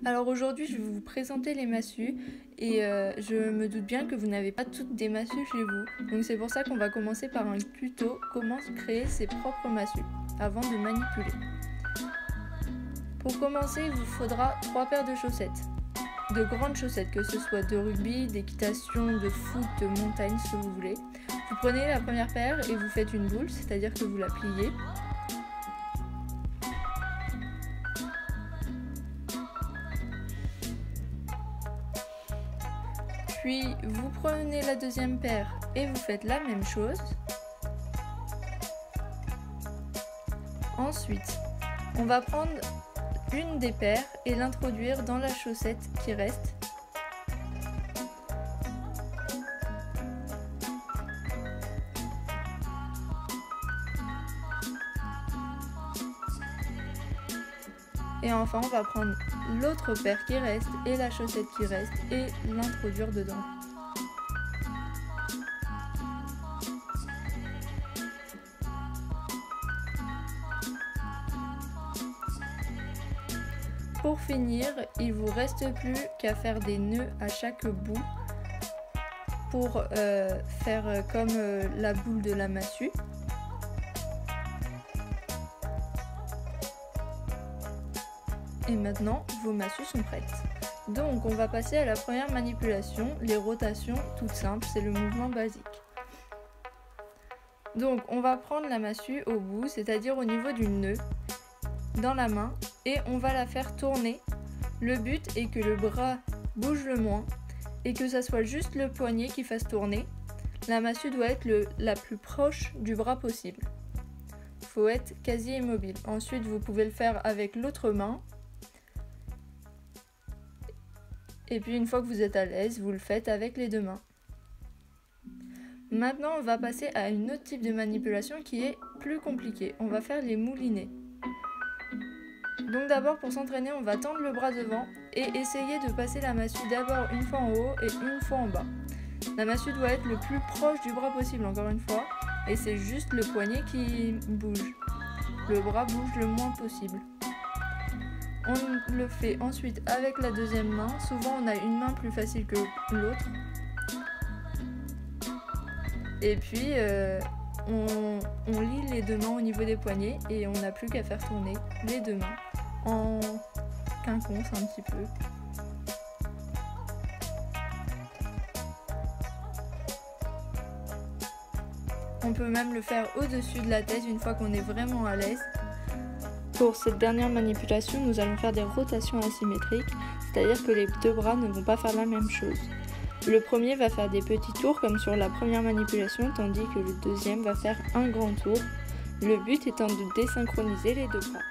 Alors aujourd'hui, je vais vous présenter les massues et je me doute bien que vous n'avez pas toutes des massues chez vous. Donc c'est pour ça qu'on va commencer par un tuto comment créer ses propres massues avant de manipuler. Pour commencer, il vous faudra 3 paires de chaussettes. De grandes chaussettes, que ce soit de rugby, d'équitation, de foot, de montagne, ce que vous voulez. Vous prenez la première paire et vous faites une boule, c'est-à-dire que vous la pliez. Puis vous prenez la deuxième paire et vous faites la même chose. Ensuite, on va prendre une des paires et l'introduire dans la chaussette qui reste. Et enfin, on va prendre l'autre paire qui reste et la chaussette qui reste et l'introduire dedans. Pour finir, il vous reste plus qu'à faire des nœuds à chaque bout pour faire comme la boule de la massue. Et maintenant, vos massues sont prêtes. Donc, on va passer à la première manipulation, les rotations toutes simples, c'est le mouvement basique. Donc, on va prendre la massue au bout, c'est-à-dire au niveau du nœud, dans la main, et on va la faire tourner. Le but est que le bras bouge le moins et que ça soit juste le poignet qui fasse tourner. La massue doit être la plus proche du bras possible. Il faut être quasi immobile. Ensuite, vous pouvez le faire avec l'autre main. Et puis une fois que vous êtes à l'aise, vous le faites avec les deux mains. Maintenant, on va passer à une autre type de manipulation qui est plus compliquée. On va faire les moulinets. Donc d'abord, pour s'entraîner, on va tendre le bras devant et essayer de passer la massue d'abord une fois en haut et une fois en bas. La massue doit être le plus proche du bras possible, encore une fois, et c'est juste le poignet qui bouge. Le bras bouge le moins possible. On le fait ensuite avec la deuxième main. Souvent, on a une main plus facile que l'autre. Et puis, on lie les deux mains au niveau des poignets et on n'a plus qu'à faire tourner les deux mains en quinconce un petit peu. On peut même le faire au-dessus de la tête une fois qu'on est vraiment à l'aise. Pour cette dernière manipulation, nous allons faire des rotations asymétriques, c'est-à-dire que les deux bras ne vont pas faire la même chose. Le premier va faire des petits tours comme sur la première manipulation, tandis que le deuxième va faire un grand tour. Le but étant de désynchroniser les deux bras.